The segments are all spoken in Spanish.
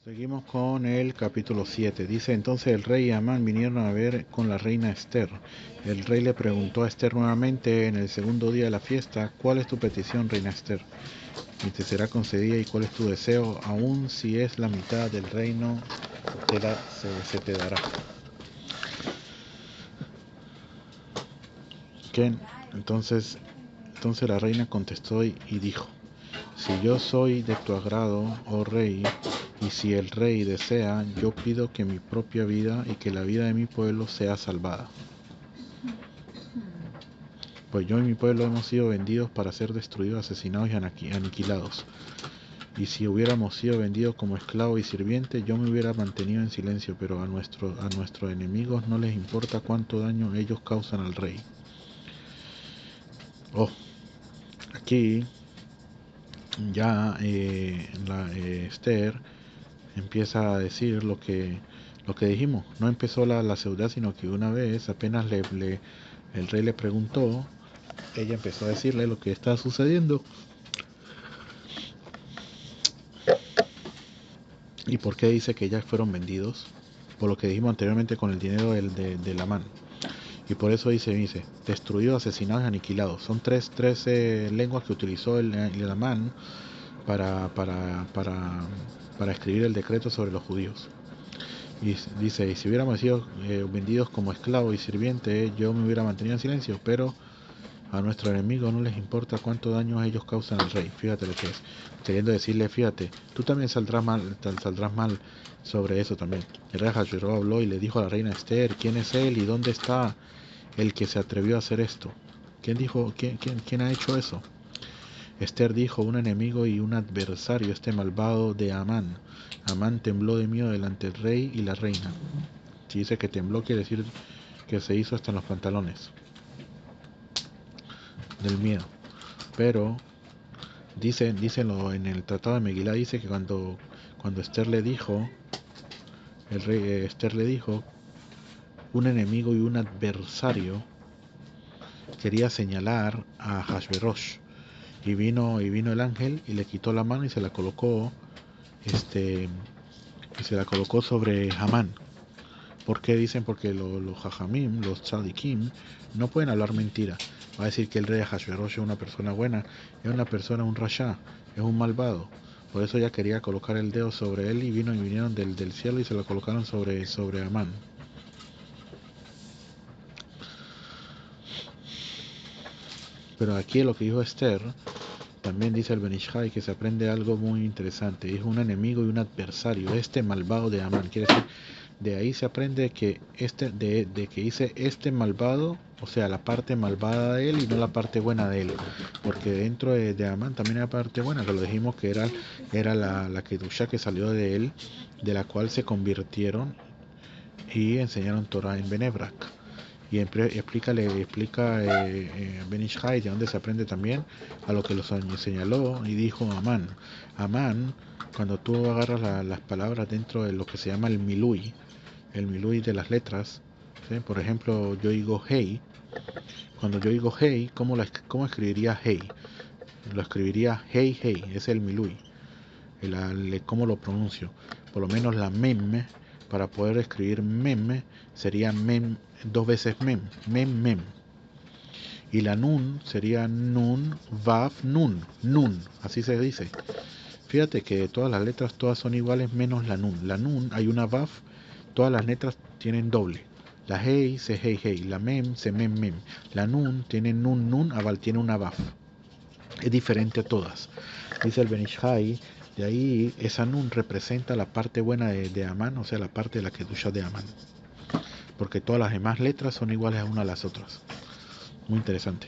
Seguimos con el capítulo 7. Dice: entonces el rey y Amán vinieron a ver con la reina Esther. El rey le preguntó a Esther nuevamente en el segundo día de la fiesta: ¿cuál es tu petición, reina Esther? Y te será concedida. ¿Y cuál es tu deseo? Aun si es la mitad del reino, se te dará. ¿Qué? Entonces la reina contestó y dijo: si yo soy de tu agrado, oh rey, y si el rey desea, yo pido que mi propia vida y que la vida de mi pueblo sea salvada. Pues yo y mi pueblo hemos sido vendidos para ser destruidos, asesinados y aniquilados. Y si hubiéramos sido vendidos como esclavos y sirvientes, yo me hubiera mantenido en silencio, pero a nuestros enemigos no les importa cuánto daño ellos causan al rey. Aquí ya Esther empieza a decir lo que dijimos. No empezó la ciudad, sino que una vez apenas el rey le preguntó, ella empezó a decirle lo que está sucediendo y por qué dice que ya fueron vendidos, por lo que dijimos anteriormente con el dinero del Amán. Y por eso dice destruidos, asesinados y aniquilados. Son tres lenguas que utilizó el Amán para escribir el decreto sobre los judíos. Y dice: y si hubiéramos sido vendidos como esclavos y sirvientes, yo me hubiera mantenido en silencio, pero a nuestros enemigos no les importa cuánto daño ellos causan al rey. Fíjate lo que es, queriendo decirle: fíjate, tú también saldrás mal sobre eso también. El rey Ahasuerus habló y le dijo a la reina Esther: ¿quién es él y dónde está el que se atrevió a hacer esto? ¿Quién ha hecho eso? Esther dijo: un enemigo y un adversario, este malvado de Amán. Amán tembló de miedo delante del rey y la reina. Si dice que tembló, quiere decir que se hizo hasta en los pantalones del miedo. Pero dícenlo en el tratado de Megilá, dice que cuando Esther le dijo, Esther le dijo, un enemigo y un adversario, quería señalar a Ahasuerus. Y vino el ángel y le quitó la mano y se la colocó sobre Hamán. ¿Por qué dicen? Porque los jajamim, los tzadikim, no pueden hablar mentira. Va a decir que el rey Ahasuerus es una persona buena, es una persona, un rasha, es un malvado. Por eso ella quería colocar el dedo sobre él y vinieron del cielo y se lo colocaron sobre Amán. Pero aquí lo que dijo Esther, también dice el Ben Ish Chai que se aprende algo muy interesante. Es un enemigo y un adversario, este malvado de Amán. Quiere decir, de ahí se aprende que de que dice este malvado, o sea, la parte malvada de él y no la parte buena de él, porque dentro de Amán también hay parte buena, que lo dijimos que era la Kedusha que salió de él, de la cual se convirtieron y enseñaron Torah en Benebrak. Y explica Ben Ish Chai de donde se aprende también a lo que los señaló y dijo Amán, cuando tú agarras las palabras dentro de lo que se llama el milui de las letras, ¿sí? Por ejemplo, yo digo hey. Cuando yo digo hey, ¿cómo escribiría hey? Lo escribiría hey, es el milui. ¿Cómo lo pronuncio? Por lo menos la mem, para poder escribir mem, sería mem, dos veces mem. Y la nun sería nun, vav, nun, así se dice. Fíjate que todas las letras todas son iguales menos la nun. La nun hay una vav, todas las letras tienen doble. La hey se hey, la mem se mem. La nun tiene nun, aval tiene una vav. Es diferente a todas. Dice el Ben Ish Chai, de ahí esa nun representa la parte buena de Amán, o sea, la parte de la Kedusha de Amán. Porque todas las demás letras son iguales a una a las otras. Muy interesante.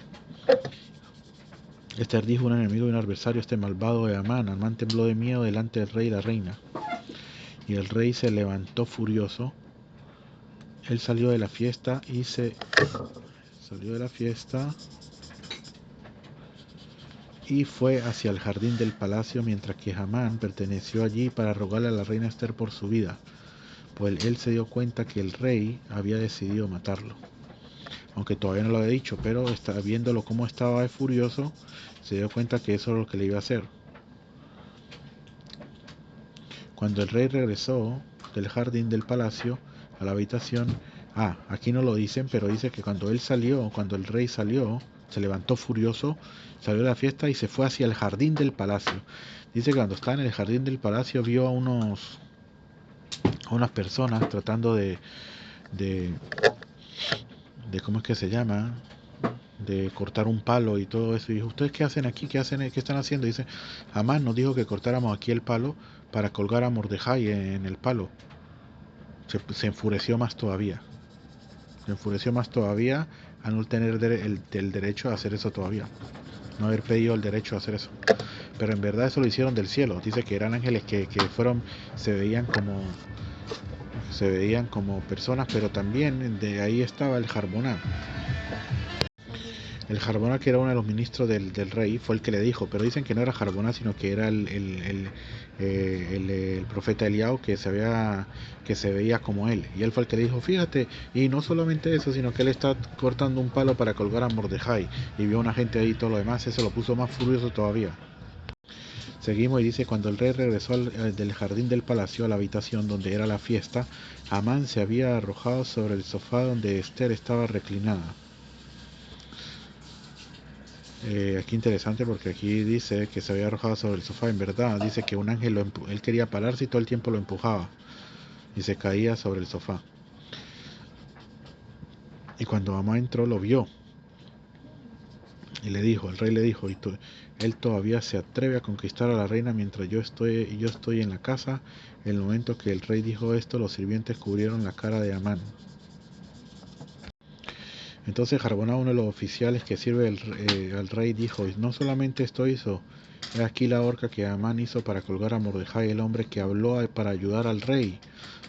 Esther dijo: un enemigo y un adversario, este malvado de Amán. Amán tembló de miedo delante del rey y la reina. Y el rey se levantó furioso. Él salió de la fiesta y fue hacia el jardín del palacio, mientras que Hamán perteneció allí para rogarle a la reina Esther por su vida, pues él se dio cuenta que el rey había decidido matarlo. Aunque todavía no lo había dicho, pero viéndolo cómo estaba furioso, se dio cuenta que eso es lo que le iba a hacer. Cuando el rey regresó del jardín del palacio a la habitación, aquí no lo dicen, pero dice que cuando el rey salió, se levantó furioso, salió de la fiesta y se fue hacia el jardín del palacio. Dice que cuando estaba en el jardín del palacio vio a unas personas tratando de, ¿cómo es que se llama? De cortar un palo y todo eso. Y dijo, ¿ustedes qué hacen aquí? ¿Qué están haciendo? Dice, Amán nos dijo que cortáramos aquí el palo para colgar a Mordejai en el palo. Se enfureció más todavía. Se enfureció más todavía a no tener el derecho a hacer eso todavía. No haber pedido el derecho a hacer eso. Pero en verdad eso lo hicieron del cielo. Dice que eran ángeles que fueron, se veían como personas, pero también de ahí estaba el Jarboná. El Jarboná, que era uno de los ministros del rey, fue el que le dijo, pero dicen que no era Jarboná, sino que era el profeta Eliao, que se veía como él. Y él fue el que le dijo, fíjate, y no solamente eso, sino que él está cortando un palo para colgar a Mordejai. Y vio a una gente ahí y todo lo demás, eso lo puso más furioso todavía. Seguimos y dice, cuando el rey regresó del jardín del palacio a la habitación donde era la fiesta, Amán se había arrojado sobre el sofá donde Esther estaba reclinada. Aquí interesante porque aquí dice que se había arrojado sobre el sofá. En verdad dice que un ángel él quería pararse y todo el tiempo lo empujaba y se caía sobre el sofá. Y cuando Amán entró lo vio y el rey le dijo, él todavía se atreve a conquistar a la reina mientras yo estoy en la casa. En el momento que el rey dijo esto, los sirvientes cubrieron la cara de Amán. Entonces Jarboná, uno de los oficiales que sirve al rey, dijo, no solamente esto hizo, he aquí la horca que Amán hizo para colgar a Mordejai, el hombre que habló para ayudar al rey.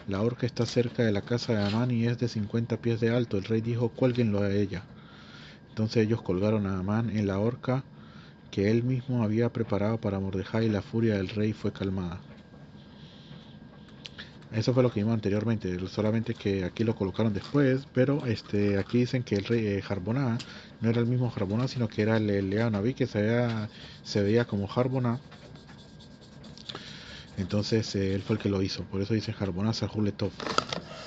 La horca está cerca de la casa de Amán y es de 50 pies de alto. El rey dijo, cuélguenlo a ella. Entonces ellos colgaron a Amán en la horca que él mismo había preparado para Mordejai y la furia del rey fue calmada. Eso fue lo que vimos anteriormente, solamente que aquí lo colocaron después, pero aquí dicen que el rey Jarboná no era el mismo Jarboná, sino que era el Leanaví que se veía como Jarboná. Entonces él fue el que lo hizo, por eso dice Jarboná Sajuletov,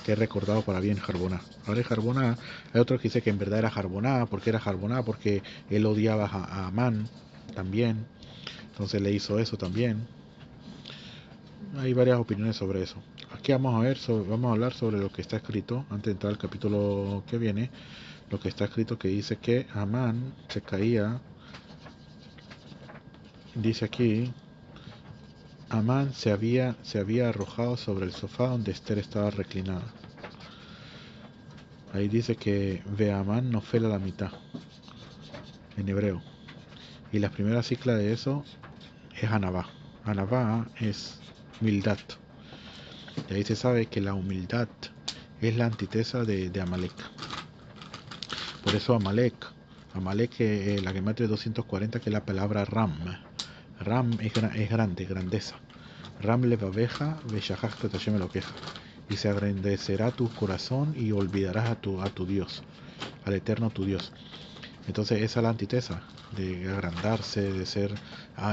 que es recordado para bien Jarboná. Ahora es Jarboná, hay otro que dice que en verdad era Jarboná, porque él odiaba a Amán también, entonces le hizo eso también. Hay varias opiniones sobre eso. Aquí vamos a hablar sobre lo que está escrito antes de entrar al capítulo que viene. Lo que está escrito que dice que Amán se caía. Dice aquí, Amán se había arrojado sobre el sofá donde Esther estaba reclinada. Ahí dice que ve Amán no fela la mitad en hebreo. Y la primera cicla de eso es Anabá. Anabá es humildad. Y ahí se sabe que la humildad es la antítesa de Amalek. Por eso Amalek, la gematria es 240, que es la palabra Ram. Ram es grande, grandeza. Ram levaveja, veshachachta Hashem lo queja. Y se agrandecerá tu corazón y olvidarás a tu Dios, al eterno tu Dios. Entonces esa es la antítesa de agrandarse, de ser,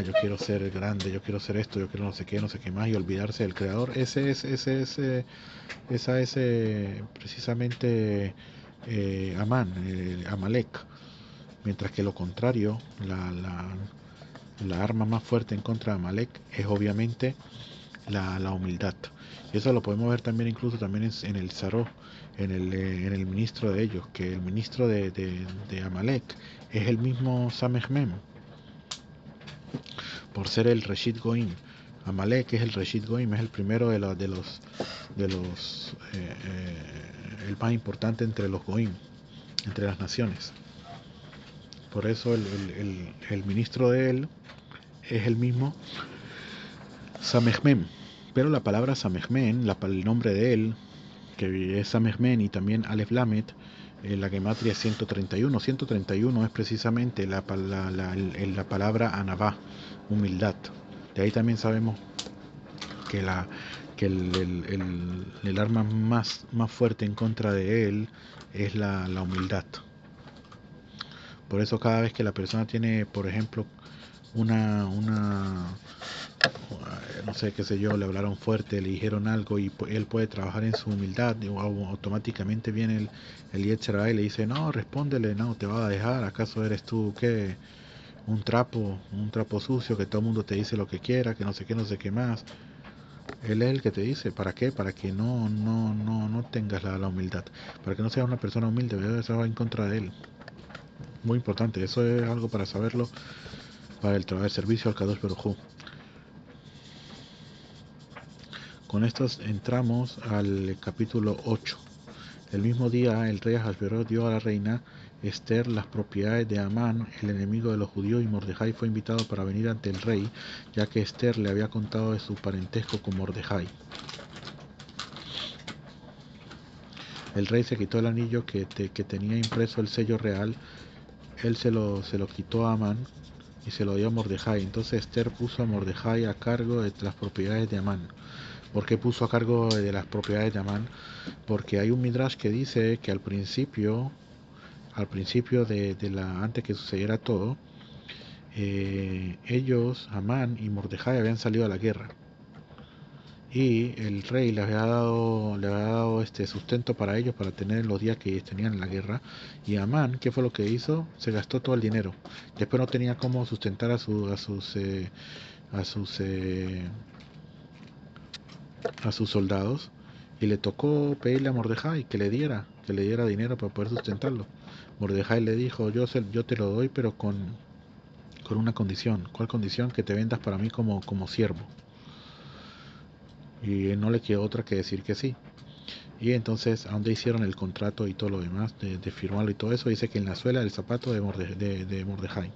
yo quiero ser grande, yo quiero ser esto, yo quiero no sé qué más, y olvidarse del Creador. Esa es precisamente Amán, Amalek. Mientras que lo contrario, la arma más fuerte en contra de Amalek es obviamente la humildad. Y eso lo podemos ver también incluso también en el Saró, en el ministro de ellos, que el ministro de Amalek es el mismo Samech-Mem, por ser el Reshit Goim. Amalek es el Reshit Goim, es el primero de los el más importante entre los Goim, entre las naciones. Por eso el ministro de él es el mismo Samech-Mem. Pero la palabra Samech-Men, el nombre de él, que es Samech-Men y también Aleph Lamed, la gematria es 131. 131 es precisamente la palabra Anabá, humildad. De ahí también sabemos que el arma más fuerte en contra de él es la humildad. Por eso cada vez que la persona tiene, por ejemplo, una no sé, qué sé yo, le hablaron fuerte, le dijeron algo y él puede trabajar en su humildad, y automáticamente viene el Yetzer Hara y le dice, no, respóndele, no, te va a dejar, ¿acaso eres tú, qué? Un trapo sucio que todo el mundo te dice lo que quiera, que no sé qué, no sé qué más. Él es el que te dice, ¿para qué? Para que no tengas la humildad, para que no seas una persona humilde, ¿verdad? Eso va en contra de él. Muy importante, eso es algo para saberlo para el trabajo de servicio al Kadosh Baruj Hu. Con estos entramos al capítulo 8. El mismo día el rey Ahasverosh dio a la reina Esther las propiedades de Amán, el enemigo de los judíos, y Mordejai fue invitado para venir ante el rey, ya que Esther le había contado de su parentesco con Mordejai. El rey se quitó el anillo que tenía impreso el sello real, él se lo quitó a Amán y se lo dio a Mordejai. Entonces Esther puso a Mordejai a cargo de las propiedades de Amán. ¿Por qué puso a cargo de las propiedades de Amán? Porque hay un midrash que dice que al principio antes que sucediera todo, ellos, Amán y Mordejai, habían salido a la guerra. Y el rey le había dado este sustento para ellos, para tener en los días que tenían en la guerra. Y Amán, ¿qué fue lo que hizo? Se gastó todo el dinero. Después no tenía cómo sustentar a sus soldados, y le tocó pedirle a Mordejai que le diera dinero para poder sustentarlo. Mordejai le dijo, yo te lo doy, pero con una condición. ¿Cuál condición? Que te vendas para mí como siervo. Y no le quedó otra que decir que sí. Y entonces, a donde hicieron el contrato y todo lo demás, de firmarlo y todo eso, dice que en la suela del zapato de Mordejai.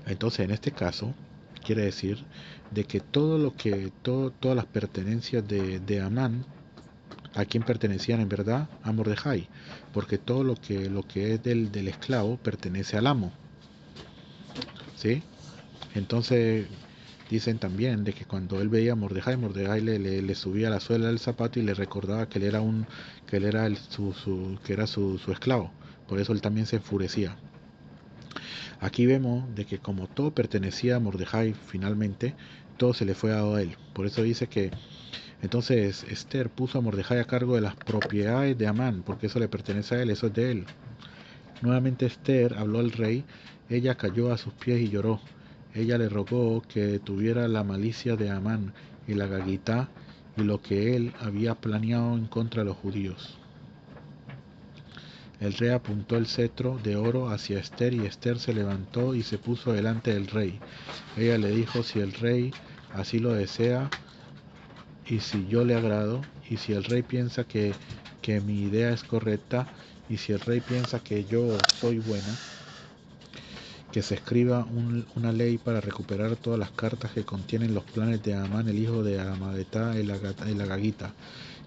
Entonces, en este caso, quiere decir de que todas las pertenencias de Amán, ¿a quién pertenecían en verdad? A Mordejai, porque todo lo que es del esclavo pertenece al amo, ¿sí? Entonces dicen también de que cuando él veía a Mordejai le subía la suela del zapato y le recordaba que él era su esclavo. Por eso él también se enfurecía. Aquí vemos de que como todo pertenecía a Mordejai, finalmente todo se le fue dado a él. Por eso dice que entonces Esther puso a Mordejai a cargo de las propiedades de Amán, porque eso le pertenece a él, eso es de él. Nuevamente Esther habló al rey, ella cayó a sus pies y lloró. Ella le rogó que tuviera la malicia de Amán y la Gagitá y lo que él había planeado en contra de los judíos. El rey apuntó el cetro de oro hacia Esther y Esther se levantó y se puso delante del rey. Ella le dijo, si el rey así lo desea y si yo le agrado y si el rey piensa que mi idea es correcta y si el rey piensa que yo soy buena, que se escriba una ley para recuperar todas las cartas que contienen los planes de Amán, el hijo de Amagetá el Agagita,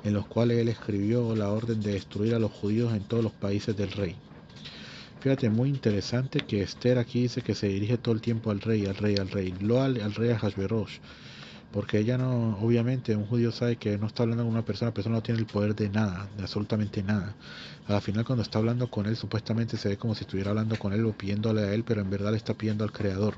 en los cuales él escribió la orden de destruir a los judíos en todos los países del rey. Fíjate, muy interesante que Esther aquí dice que se dirige todo el tiempo al rey, no al rey Ahasverosh, porque ella no, obviamente un judío sabe que no está hablando con una persona, la persona no tiene el poder de nada, de absolutamente nada. Al final cuando está hablando con él, supuestamente se ve como si estuviera hablando con él o pidiéndole a él, pero en verdad le está pidiendo al creador.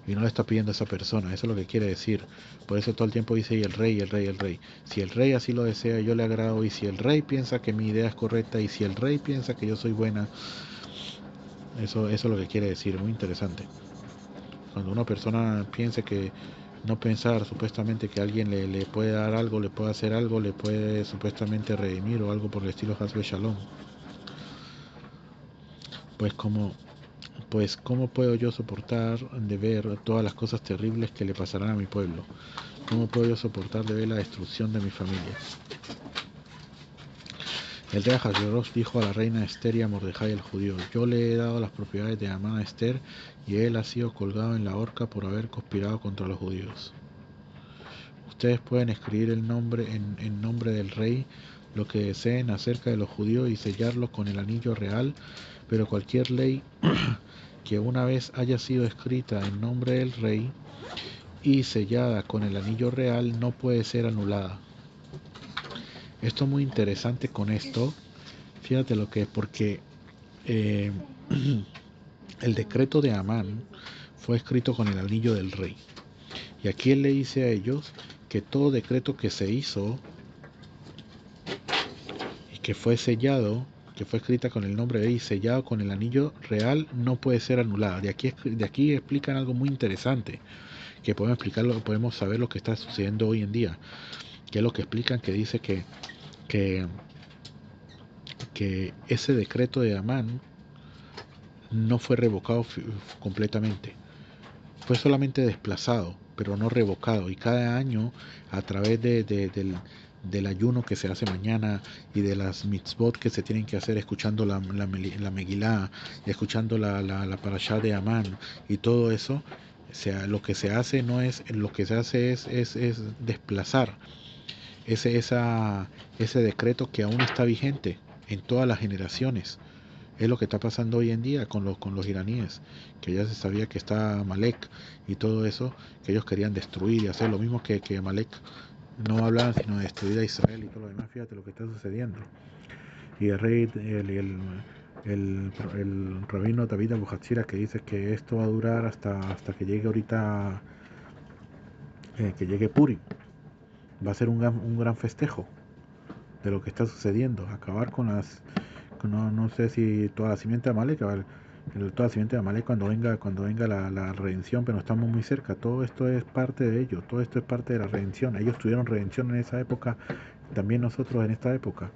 Y no le está pidiendo a esa persona, eso es lo que quiere decir. Por eso todo el tiempo dice, y el rey, el rey, el rey. Si el rey así lo desea, yo le agrado, y si el rey piensa que mi idea es correcta, y si el rey piensa que yo soy buena, eso es lo que quiere decir, muy interesante. Cuando una persona piense que no pensar supuestamente que alguien le puede dar algo, le puede hacer algo, le puede supuestamente redimir o algo por el estilo Hasbe Shalom. Pues como pues cómo puedo yo soportar de ver todas las cosas terribles que le pasarán a mi pueblo. ¿Cómo puedo yo soportar de ver la destrucción de mi familia? El rey Ahasverosh dijo a la reina Esther y a Mordejai el judío, yo le he dado las propiedades de Amán a Esther y él ha sido colgado en la horca por haber conspirado contra los judíos. Ustedes pueden escribir el nombre en nombre del rey lo que deseen acerca de los judíos y sellarlo con el anillo real, pero cualquier ley que una vez haya sido escrita en nombre del rey y sellada con el anillo real no puede ser anulada. Esto es muy interesante con esto, fíjate lo que es, porque eh, el decreto de Amán fue escrito con el anillo del rey. Y aquí él le dice a ellos que todo decreto que se hizo y que fue sellado, que fue escrita con el nombre de él y sellado con el anillo real, no puede ser anulada. De aquí explican algo muy interesante, que podemos explicarlo, podemos saber lo que está sucediendo hoy en día, que es lo que explican, que dice que, que ese decreto de Amán no fue revocado completamente, fue solamente desplazado, pero no revocado. Y cada año, a través del ayuno que se hace mañana y de las mitzvot que se tienen que hacer, escuchando la Megilá y escuchando la parashá de Amán y todo eso, lo que se hace no es, lo que se hace es desplazar ese decreto que aún está vigente en todas las generaciones. Es lo que está pasando hoy en día con los iraníes, que ya se sabía que está Malek y todo eso, que ellos querían destruir y hacer lo mismo que Malek no hablaban sino de destruir a Israel y todo lo demás. Fíjate lo que está sucediendo. Y el rey, el rabino David Abu Hatzira, que dice que esto va a durar hasta que llegue ahorita, que llegue Purim. Va a ser un gran festejo de lo que está sucediendo, acabar con las, no sé si toda la simiente de Amalek, toda la simiente de Amalek cuando venga la redención, pero estamos muy cerca. Todo esto es parte de ello, todo esto es parte de la redención. Ellos tuvieron redención en esa época, también nosotros en esta época,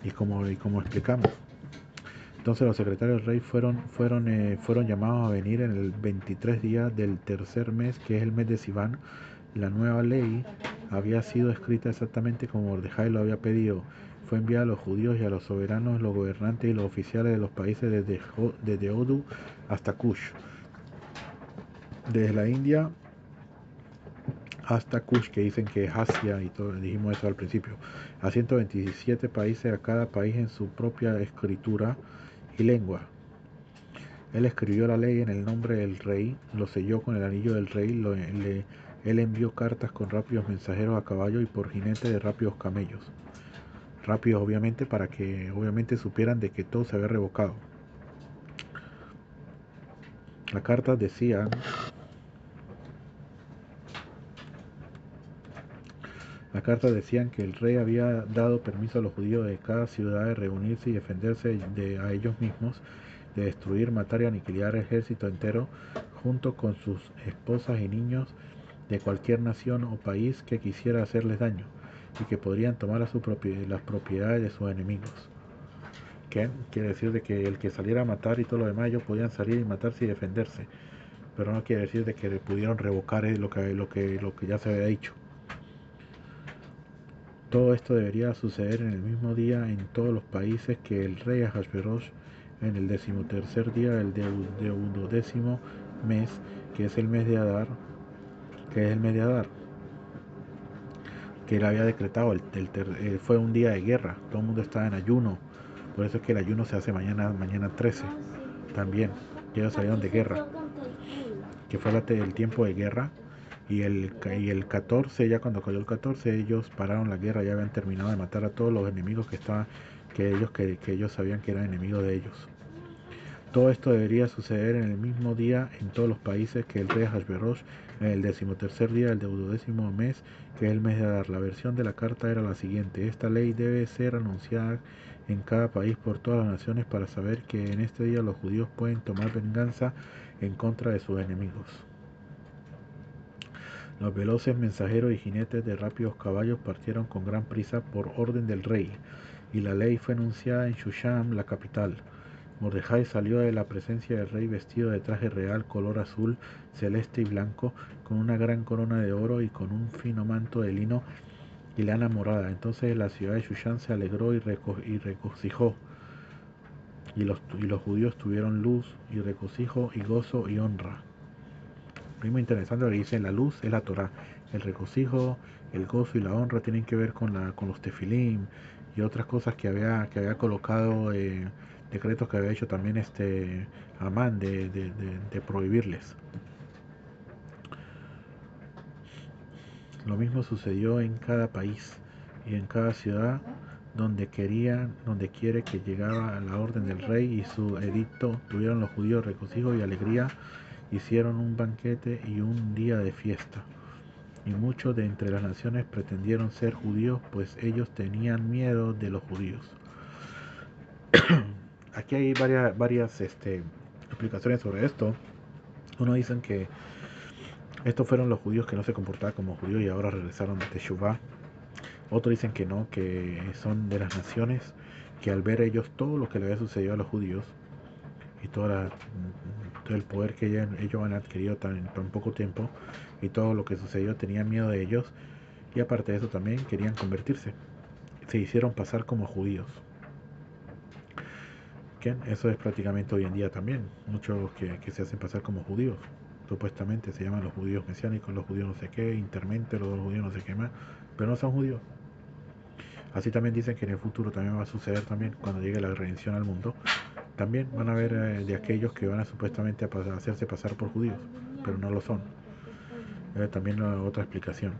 y como explicamos. Entonces los secretarios del rey fueron llamados a venir en el 23 día del tercer mes, que es el mes de Sivan. La nueva ley había sido escrita exactamente como Mordejai lo había pedido. Fue enviada a los judíos y a los soberanos, los gobernantes y los oficiales de los países desde Odu hasta Kush, desde la India hasta Kush, que dicen que es Asia y todo, dijimos eso al principio, a 127 países, a cada país en su propia escritura y lengua. Él escribió la ley en el nombre del rey, lo selló con el anillo del rey, él envió cartas con rápidos mensajeros a caballo y por jinete de rápidos camellos. Rápidos obviamente para que obviamente supieran de que todo se había revocado. Las cartas decían, que el rey había dado permiso a los judíos de cada ciudad de reunirse y defenderse a ellos mismos, de destruir, matar y aniquilar el ejército entero, junto con sus esposas y niños, de cualquier nación o país que quisiera hacerles daño, y que podrían tomar las propiedades de sus enemigos. ¿Qué? Quiere decir de que el que saliera a matar y todo lo demás, ellos podían salir y matarse y defenderse, pero no quiere decir de que pudieron revocar lo que ya se había dicho. Todo esto debería suceder en el mismo día en todos los países, que el rey Ahasverosh, en el 13º día del deudodécimo mes, que es el mes de Adar, que él había decretado, fue un día de guerra, todo el mundo estaba en ayuno, por eso es que el ayuno se hace mañana 13, también, que ellos salieron de guerra, que fue el tiempo de guerra, y el 14, ya cuando cayó el 14, ellos pararon la guerra, ya habían terminado de matar a todos los enemigos que ellos sabían que eran enemigos de ellos. Todo esto debería suceder en el mismo día en todos los países, que el rey Ahasverosh, en el 13º día del deudodécimo mes, que es el mes de Adar. La versión de la carta era la siguiente: esta ley debe ser anunciada en cada país por todas las naciones, para saber que en este día los judíos pueden tomar venganza en contra de sus enemigos. Los veloces mensajeros y jinetes de rápidos caballos partieron con gran prisa por orden del rey, y la ley fue anunciada en Shusham, la capital. Mordejai salió de la presencia del rey vestido de traje real color azul, celeste y blanco, con una gran corona de oro y con un fino manto de lino y lana morada. Entonces la ciudad de Shushan se alegró y regocijó, y los judíos tuvieron luz y regocijo y gozo y honra. Muy interesante lo que dice: la luz es la Torah, el regocijo, el gozo y la honra tienen que ver con los tefilim y otras cosas que había colocado, decretos que había hecho también Amán de prohibirles. Lo mismo sucedió en cada país y en cada ciudad donde quiere que llegaba a la orden del rey y su edicto, tuvieron los judíos regocijo y alegría, hicieron un banquete y un día de fiesta. y muchos de entre las naciones pretendieron ser judíos, pues ellos tenían miedo de los judíos. Aquí hay varias explicaciones sobre esto. Uno dicen que estos fueron los judíos que no se comportaban como judíos y ahora regresaron de Teshuvá. Otros dicen que no, que son de las naciones que al ver ellos todo lo que le había sucedido a los judíos y todo el poder que ellos han adquirido en tan poco tiempo y todo lo que sucedió, tenían miedo de ellos, y aparte de eso también querían convertirse, se hicieron pasar como judíos. ¿Qué? Eso es prácticamente hoy en día también, muchos que se hacen pasar como judíos, supuestamente se llaman los judíos mesiánicos, los judíos no sé qué, intermentes, los judíos no sé qué más, pero no son judíos. Así también dicen que en el futuro también va a suceder también, cuando llegue la redención al mundo, también van a haber de aquellos que van a supuestamente a hacerse pasar por judíos, pero no lo son. También otra explicación.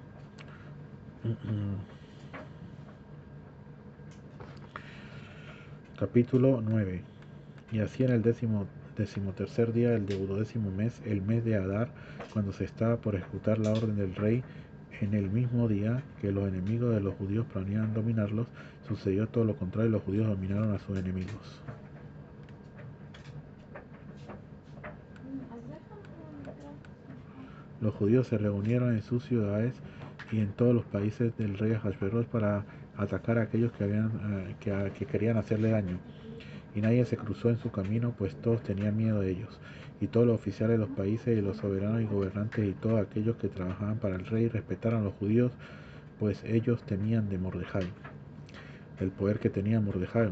Capítulo 9. Y así en el decimotercer día del duodécimo mes, el mes de Adar, cuando se estaba por ejecutar la orden del rey, en el mismo día que los enemigos de los judíos planeaban dominarlos, sucedió todo lo contrario, los judíos dominaron a sus enemigos. Los judíos se reunieron en sus ciudades y en todos los países del rey Ahasverosh para atacar a aquellos que querían hacerle daño. Y nadie se cruzó en su camino, pues todos tenían miedo de ellos. Y todos los oficiales de los países y los soberanos y gobernantes y todos aquellos que trabajaban para el rey respetaron a los judíos, pues ellos temían de Mordejai. El poder que tenía Mordejai,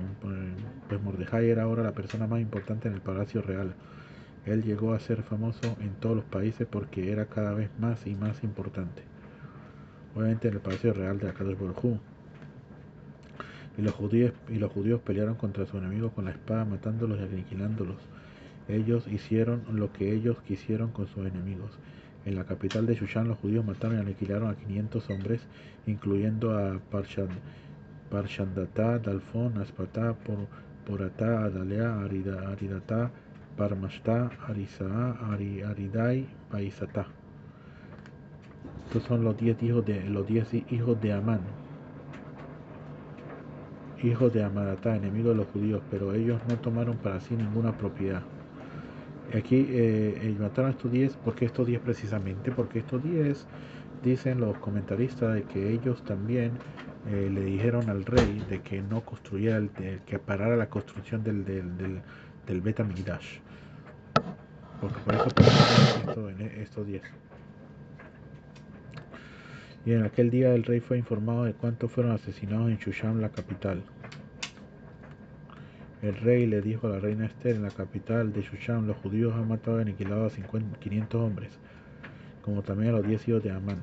pues Mordejai era ahora la persona más importante en el palacio real. Él llegó a ser famoso en todos los países porque era cada vez más y más importante. Obviamente en el palacio real de Akadosh Baruj Hu. Y los judíos pelearon contra sus enemigos con la espada, matándolos y aniquilándolos. Ellos hicieron lo que ellos quisieron con sus enemigos. En la capital de Shushan los judíos mataron y aniquilaron a 500 hombres, incluyendo a Parshandatá, Dalfón, Aspatá, Poratá, Adalea, Aridatá, Parmashtá, Arisaá, Aridai, Paisatá. Estos son los 10 hijos de Amán, hijos de Amadatá, enemigo de los judíos, pero ellos no tomaron para sí ninguna propiedad. Aquí mataron a estos 10, ¿por qué estos 10 precisamente? Porque estos 10, dicen los comentaristas, de que ellos también le dijeron al rey de que no construyera, que parara la construcción del Bet HaMikdash. Porque por eso estos 10. Y en aquel día el rey fue informado de cuántos fueron asesinados en Shusham, la capital. El rey le dijo a la reina Esther: en la capital de Shusham los judíos han matado y aniquilado a 500 hombres, como también a los 10 hijos de Amán.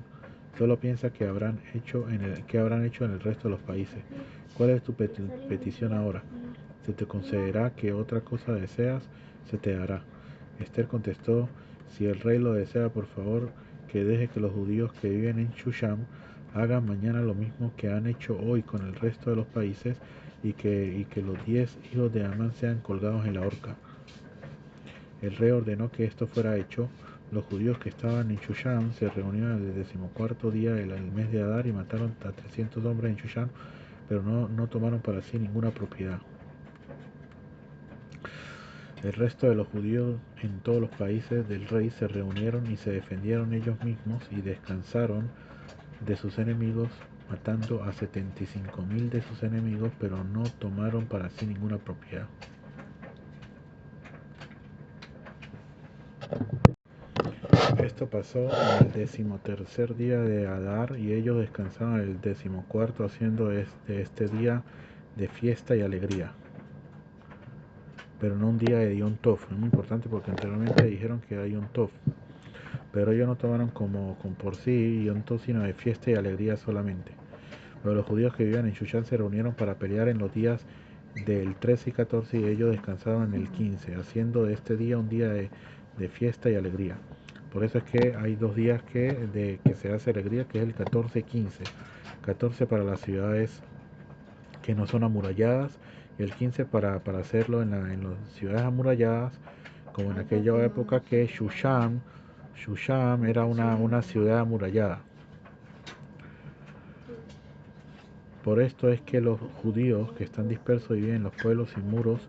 Solo piensa qué habrán hecho en el resto de los países. ¿Cuál es tu petición ahora? Se te concederá. ¿Qué otra cosa deseas? Se te dará. Esther contestó: si el rey lo desea, por favor, que deje que los judíos que viven en Shusham hagan mañana lo mismo que han hecho hoy con el resto de los países, y que los 10 hijos de Amán sean colgados en la horca. El rey ordenó que esto fuera hecho. Los judíos que estaban en Shusham se reunieron el 14º día del mes de Adar y mataron a 300 hombres en Shusham, pero no tomaron para sí ninguna propiedad. El resto de los judíos en todos los países del rey se reunieron y se defendieron ellos mismos y descansaron de sus enemigos, matando a 75,000 de sus enemigos, pero no tomaron para sí ninguna propiedad. Esto pasó en el 13º día de Adar, y ellos descansaron el 14º, haciendo este día de fiesta y alegría, pero no un día de Yom Tov. Es muy importante porque anteriormente dijeron que era Yom Tov, pero ellos no tomaron como por sí Yom Tov, sino de fiesta y alegría solamente. Pero los judíos que vivían en Shushan se reunieron para pelear en los días del 13 y 14, y ellos descansaron en el 15, haciendo de este día un día de fiesta y alegría. Por eso es que hay 2 días que se hace alegría, que es el 14 y 15. 14 para las ciudades que no son amuralladas, y el 15 para hacerlo en las ciudades amuralladas, como en aquella época que Shusham era una ciudad amurallada. Por esto es que los judíos que están dispersos y viven en los pueblos sin muros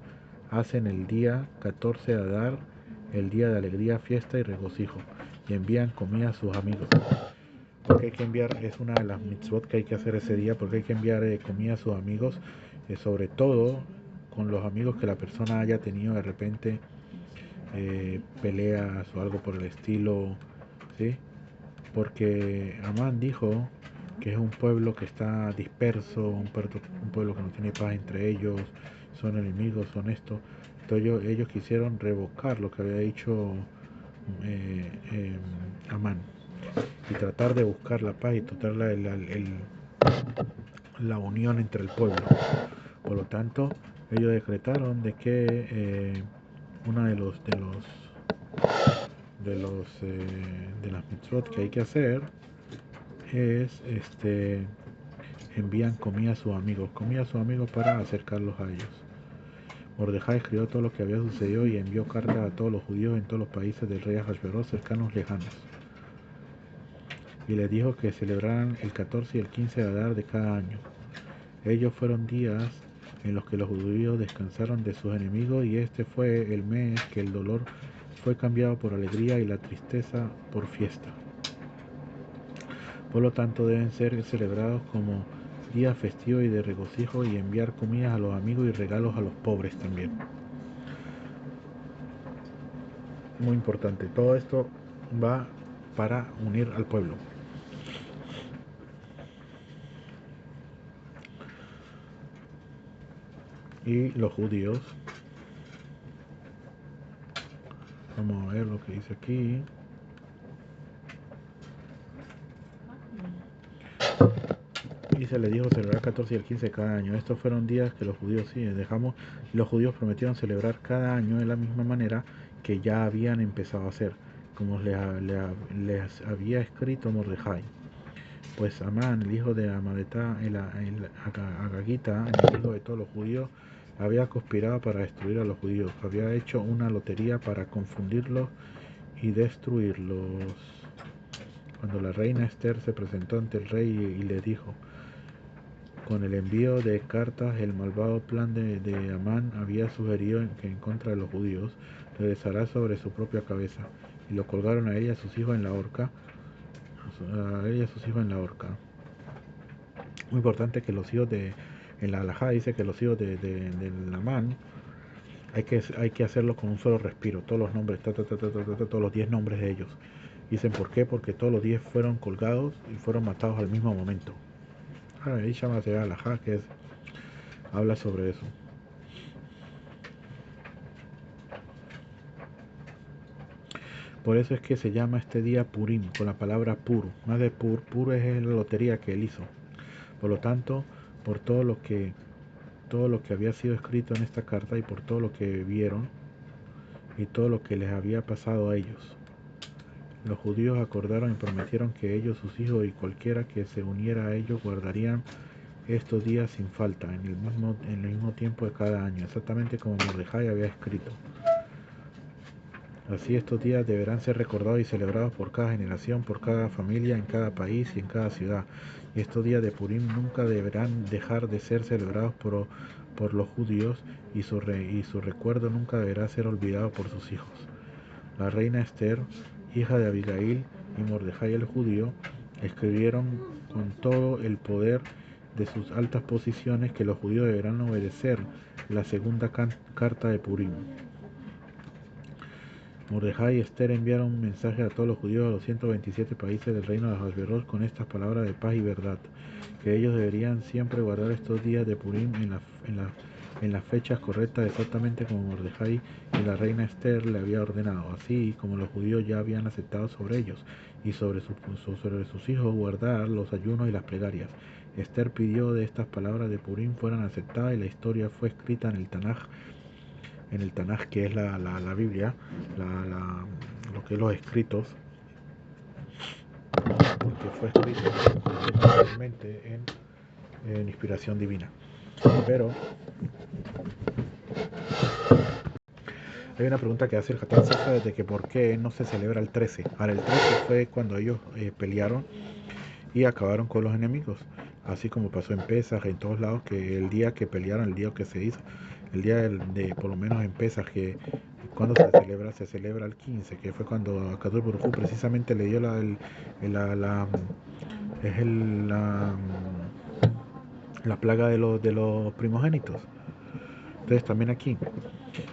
hacen el día 14 de Adar el día de alegría, fiesta y regocijo, y envían comida a sus amigos. Porque hay que enviar, es una de las mitzvot que hay que hacer ese día, porque hay que enviar comida a sus amigos, sobre todo con los amigos que la persona haya tenido de repente peleas o algo por el estilo, ¿sí? Porque Amán dijo que es un pueblo que está disperso, un pueblo que no tiene paz entre ellos, son enemigos, son esto. Entonces ellos quisieron revocar lo que había dicho Amán y tratar de buscar la paz y tratar la unión entre el pueblo. Por lo tanto, ellos decretaron de que una de las mitzvot que hay que hacer es envían comida a sus amigos para acercarlos a ellos. Mordejai escribió todo lo que había sucedido y envió cartas a todos los judíos en todos los países del rey Ahasveros, cercanos lejanos, y les dijo que celebraran el 14 y el 15 de Adar de cada año. Ellos fueron días en los que los judíos descansaron de sus enemigos, y este fue el mes que el dolor fue cambiado por alegría y la tristeza por fiesta. Por lo tanto, deben ser celebrados como días festivos y de regocijo, y enviar comidas a los amigos y regalos a los pobres también. Muy importante, todo esto va para unir al pueblo. Y los judíos, vamos a ver lo que dice aquí. Y se le dijo celebrar 14 y el 15 cada año. Estos fueron días que los judíos los judíos prometieron celebrar cada año de la misma manera que ya habían empezado a hacer, como les había escrito Mordejai. Pues Amán, el hijo de Amadetá, el Agagita, enemigo de todos los judíos, había conspirado para destruir a los judíos. Había hecho una lotería para confundirlos y destruirlos. Cuando la reina Esther se presentó ante el rey y le dijo: con el envío de cartas, el malvado plan de Amán había sugerido que en contra de los judíos regresará sobre su propia cabeza, y lo colgaron a ella y a sus hijos en la horca. Muy importante que los hijos en la halajá dice que los hijos de Amán hay que hacerlo con un solo respiro, todos los nombres, todos los 10 nombres de ellos. Dicen por qué, porque todos los 10 fueron colgados y fueron matados al mismo momento. Ahí llama a halajá, que habla sobre eso. Por eso es que se llama este día Purim, con la palabra pur. Más de pur es la lotería que él hizo. Por lo tanto, por todo lo que había sido escrito en esta carta, y por todo lo que vieron y todo lo que les había pasado a ellos, los judíos acordaron y prometieron que ellos, sus hijos y cualquiera que se uniera a ellos guardarían estos días sin falta, en el mismo tiempo de cada año, exactamente como Mordejai había escrito. Así estos días deberán ser recordados y celebrados por cada generación, por cada familia, en cada país y en cada ciudad. Y estos días de Purim nunca deberán dejar de ser celebrados por los judíos, y su recuerdo nunca deberá ser olvidado por sus hijos. La reina Esther, hija de Abigail, y Mordejai el judío escribieron con todo el poder de sus altas posiciones que los judíos deberán obedecer la segunda carta de Purim. Mordejai y Esther enviaron un mensaje a todos los judíos de los 127 países del reino de Ahasveros con estas palabras de paz y verdad, que ellos deberían siempre guardar estos días de Purim en las fechas correctas, exactamente como Mordejai y la reina Esther le había ordenado, así como los judíos ya habían aceptado sobre ellos y sobre sus hijos guardar los ayunos y las plegarias. Esther pidió de estas palabras de Purim fueran aceptadas, y la historia fue escrita en el Tanaj, que es la Biblia, lo que es los escritos, porque fue escrito originalmente en inspiración divina. Pero hay una pregunta que hace el Hatán Sofer de que por qué no se celebra el 13. Ahora, el 13 fue cuando ellos pelearon y acabaron con los enemigos. así como pasó en Pesaj, en todos lados, que el día que pelearon, el día que se hizo, el día por lo menos en Pesaj, que cuando se celebra el 15, que fue cuando Akadosh Baruj Hu precisamente le dio es la plaga de los primogénitos. Entonces también aquí,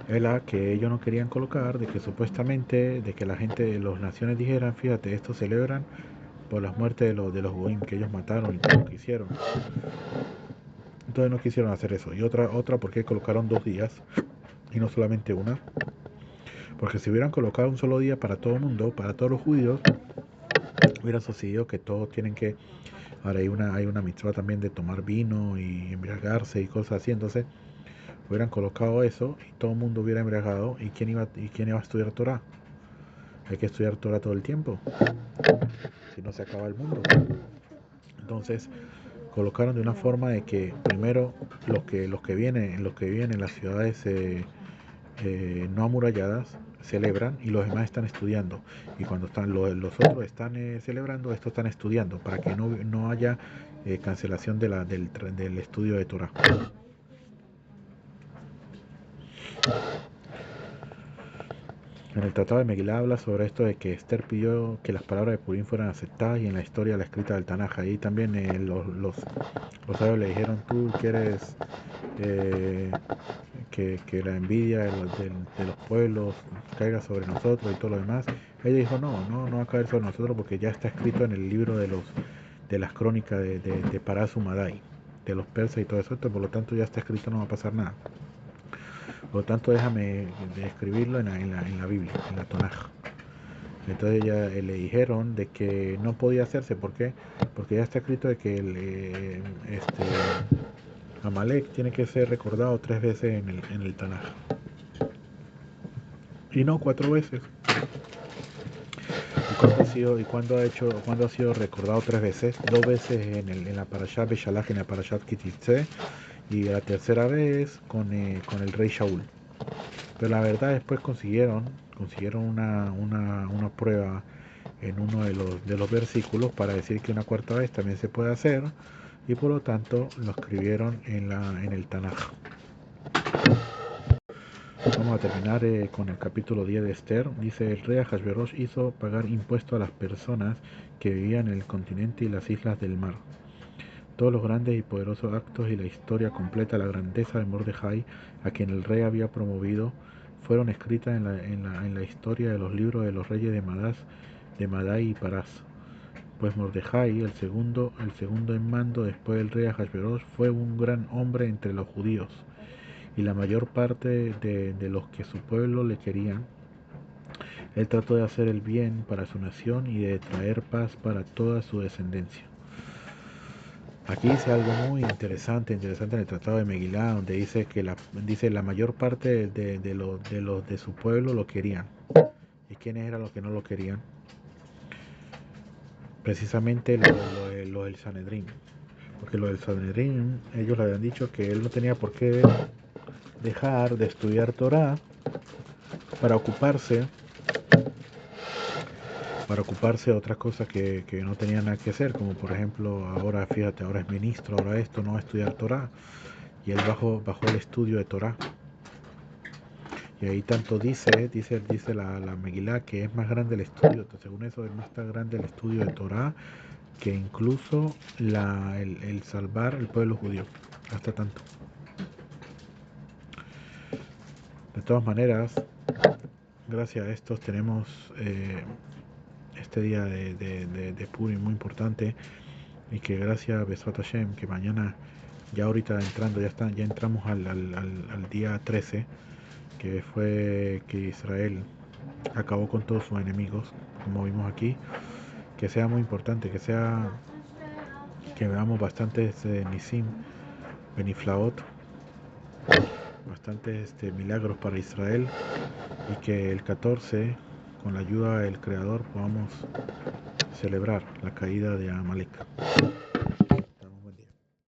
es la que ellos no querían colocar, de que supuestamente, de que la gente de las naciones dijeran, fíjate, esto celebran por las muertes de los goim que ellos mataron y todo lo que hicieron. Entonces no quisieron hacer eso. Y otra porque colocaron 2 días y no solamente una. Porque si hubieran colocado un solo día para todo el mundo, para todos los judíos, hubiera sucedido que todos tienen que... Ahora hay una mitzvah también de tomar vino y embriagarse y cosas así. Entonces hubieran colocado eso y todo el mundo hubiera embriagado. ¿Y quién iba a estudiar Torah? Hay que estudiar Torah todo el tiempo. Si no se acaba el mundo. Entonces colocaron de una forma de que primero los que viven en las ciudades no amuralladas celebran y los demás están estudiando, y cuando están los otros están celebrando, estos están estudiando para que no haya cancelación del estudio de Torah. En el Tratado de Megilá habla sobre esto de que Esther pidió que las palabras de Purim fueran aceptadas, y en la historia la escrita del Tanaj. Ahí también los sabios le dijeron, tú quieres que la envidia de los pueblos caiga sobre nosotros y todo lo demás. Ella dijo, no va a caer sobre nosotros porque ya está escrito en el libro de las crónicas de Parás Umadai, de los persas y todo eso, por lo tanto ya está escrito, no va a pasar nada. Por lo tanto, déjame de escribirlo en la Biblia, en la Tanaj. Entonces ya le dijeron de que no podía hacerse. ¿Por qué? Porque ya está escrito de que Amalek tiene que ser recordado 3 veces en el Tanaj. Y no 4 veces. ¿Cuándo ha sido recordado 3 veces? 2 veces en la Parashat Beshalach, en la Parashat Kititze, y la tercera vez con el rey Shaul. Pero la verdad después consiguieron una prueba en uno de los versículos para decir que una cuarta vez también se puede hacer, y por lo tanto lo escribieron en el Tanaj. Vamos a terminar con el capítulo 10 de Esther. Dice, el rey Ahasverosh hizo pagar impuesto a las personas que vivían en el continente y las islas del mar. Todos los grandes y poderosos actos y la historia completa, la grandeza de Mordejai, a quien el rey había promovido, fueron escritas en la historia de los libros de los reyes de Madai y Parás. Pues Mordejai, el segundo en mando después del rey Ahasverosh, fue un gran hombre entre los judíos, y la mayor parte de los que su pueblo le querían. Él trató de hacer el bien para su nación y de traer paz para toda su descendencia. Aquí dice algo muy interesante en el Tratado de Megilá, donde dice la mayor parte los de su pueblo lo querían. ¿Y quiénes eran los que no lo querían? Precisamente lo del Sanedrín. Porque lo del Sanedrín, ellos le habían dicho que él no tenía por qué dejar de estudiar Torah para ocuparse de otras cosas que no tenía nada que hacer, como por ejemplo, ahora fíjate, ahora es ministro, ahora esto, no va a estudiar Torah, y él bajó el estudio de Torah. Y ahí tanto dice la Megilá que es más grande el estudio. Entonces, según eso es más grande el estudio de Torah que incluso el salvar el pueblo judío. Hasta tanto. De todas maneras, gracias a estos tenemos este día de Purim muy importante, y que gracias a Besat Hashem, que mañana, ya ahorita ya entramos al día 13, que fue que Israel acabó con todos sus enemigos, como vimos aquí. Que sea muy importante, que veamos bastantes Nisim, Beniflaot, bastantes milagros para Israel, y que el 14, con la ayuda del Creador, podamos celebrar la caída de Amalek.